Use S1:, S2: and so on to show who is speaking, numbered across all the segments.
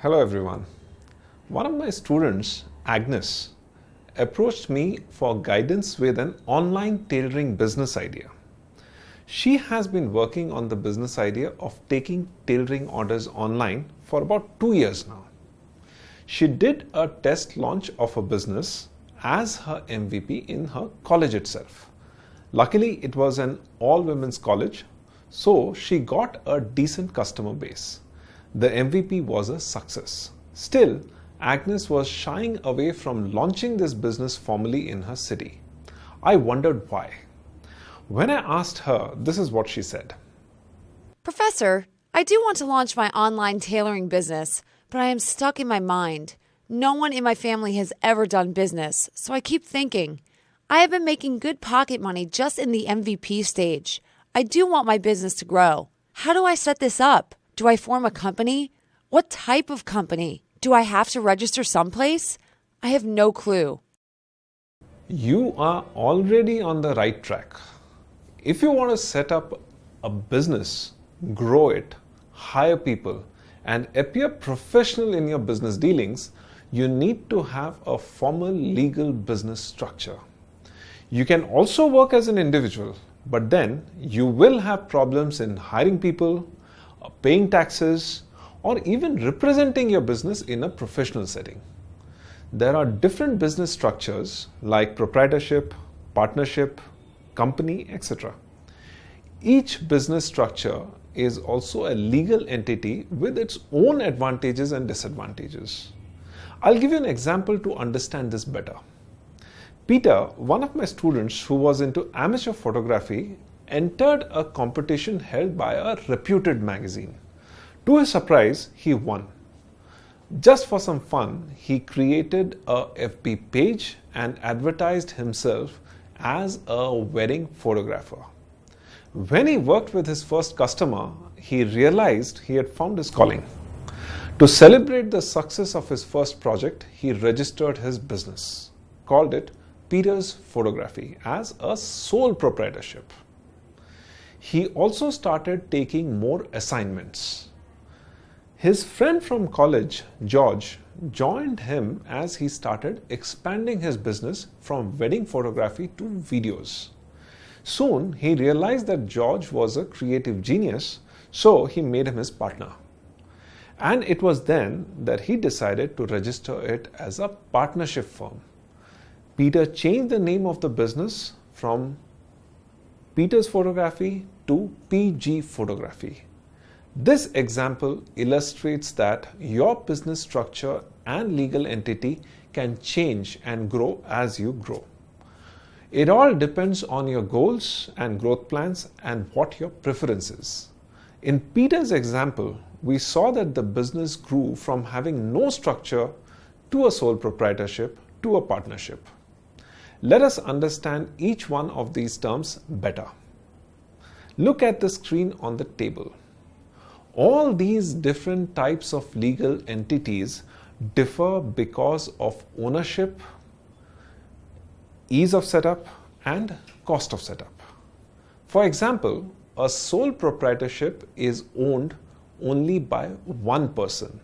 S1: Hello everyone. One of my students, Agnes, approached me for guidance with an online tailoring business idea. She has been working on the business idea of taking tailoring orders online for about 2 years now. She did a test launch of a business as her MVP in her college itself. Luckily, it was an all-women's college, so she got a decent customer base. The MVP was a success. Still, Agnes was shying away from launching this business formally in her city. I wondered why. When I asked her, this is what she said.
S2: Professor, I do want to launch my online tailoring business, but I am stuck in my mind. No one in my family has ever done business, so I keep thinking. I have been making good pocket money just in the MVP stage. I do want my business to grow. How do I set this up? Do I form a company? What type of company? Do I have to register someplace? I have no clue.
S1: You are already on the right track. If you want to set up a business, grow it, hire people, and appear professional in your business dealings, you need to have a formal legal business structure. You can also work as an individual, but then you will have problems in hiring people, paying taxes, or even representing your business in a professional setting. There are different business structures like proprietorship, partnership, company, etc. Each business structure is also a legal entity with its own advantages and disadvantages. I'll give you an example to understand this better. Peter, one of my students who was into amateur photography, entered a competition held by a reputed magazine. To his surprise, he won. Just for some fun, he created a FB page and advertised himself as a wedding photographer. When he worked with his first customer, he realized he had found his calling. To celebrate the success of his first project, he registered his business, called it Peter's Photography as a sole proprietorship. He also started taking more assignments. His friend from college, George, joined him as he started expanding his business from wedding photography to videos. Soon, he realized that George was a creative genius, so he made him his partner. And it was then that he decided to register it as a partnership firm. Peter changed the name of the business from Peter's Photography to PG Photography. This example illustrates that your business structure and legal entity can change and grow as you grow. It all depends on your goals and growth plans and what your preference is. In Peter's example, we saw that the business grew from having no structure to a sole proprietorship to a partnership. Let us understand each one of these terms better. Look at the screen on the table. All these different types of legal entities differ because of ownership, ease of setup, and cost of setup. For example, a sole proprietorship is owned only by one person.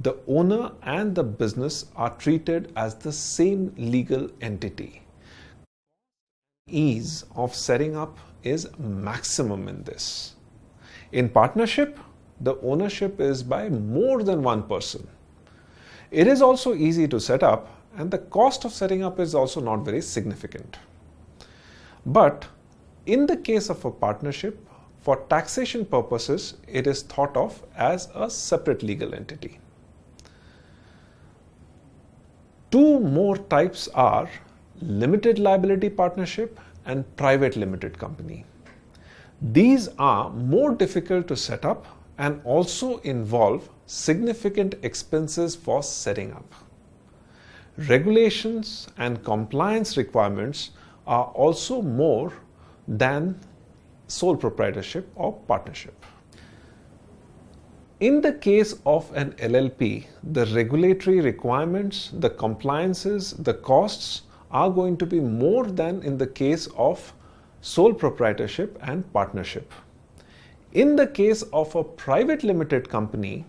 S1: The owner and the business are treated as the same legal entity. Ease of setting up is maximum in this. In partnership, the ownership is by more than one person. It is also easy to set up, and the cost of setting up is also not very significant. But in the case of a partnership, for taxation purposes, it is thought of as a separate legal entity. Two more types are limited liability partnership and private limited company. These are more difficult to set up and also involve significant expenses for setting up. Regulations and compliance requirements are also more than sole proprietorship or partnership. In the case of an LLP, the regulatory requirements, the compliances, the costs are going to be more than in the case of sole proprietorship and partnership. In the case of a private limited company,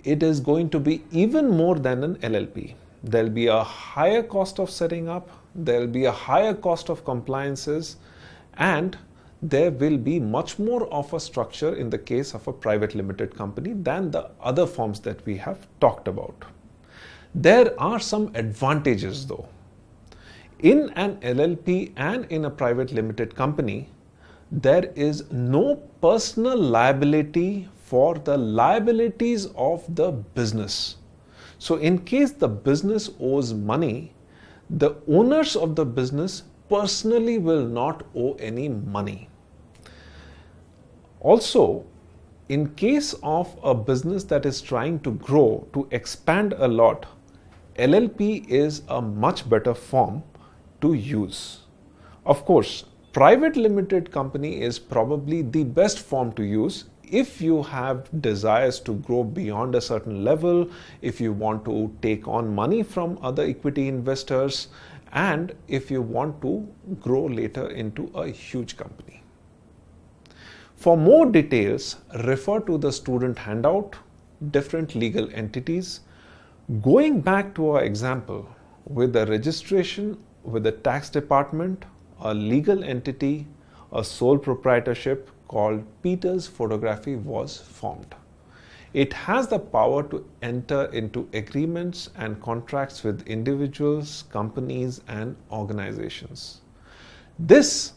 S1: it is going to be even more than an LLP. There'll be a higher cost of setting up, there'll be a higher cost of compliances, and there will be much more of a structure in the case of a private limited company than the other forms that we have talked about. There are some advantages though. In an LLP and in a private limited company, there is no personal liability for the liabilities of the business. So in case the business owes money, the owners of the business personally will not owe any money. Also, in case of a business that is trying to grow, to expand a lot, LLP is a much better form to use. Of course, private limited company is probably the best form to use if you have desires to grow beyond a certain level, if you want to take on money from other equity investors, and if you want to grow later into a huge company. For more details, refer to the student handout, different legal entities. Going back to our example, with the registration with the tax department, a legal entity, a sole proprietorship called Peters Photography was formed. It has the power to enter into agreements and contracts with individuals, companies, and organizations. This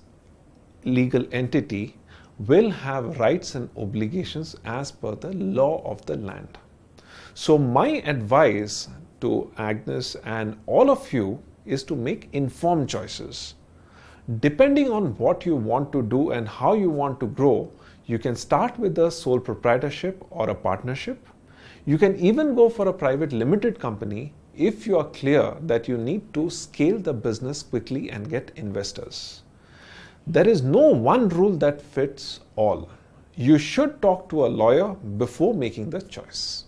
S1: legal entity will have rights and obligations as per the law of the land. So my advice to Agnes and all of you is to make informed choices. Depending on what you want to do and how you want to grow, you can start with a sole proprietorship or a partnership. You can even go for a private limited company if you are clear that you need to scale the business quickly and get investors. There is no one rule that fits all. You should talk to a lawyer before making the choice.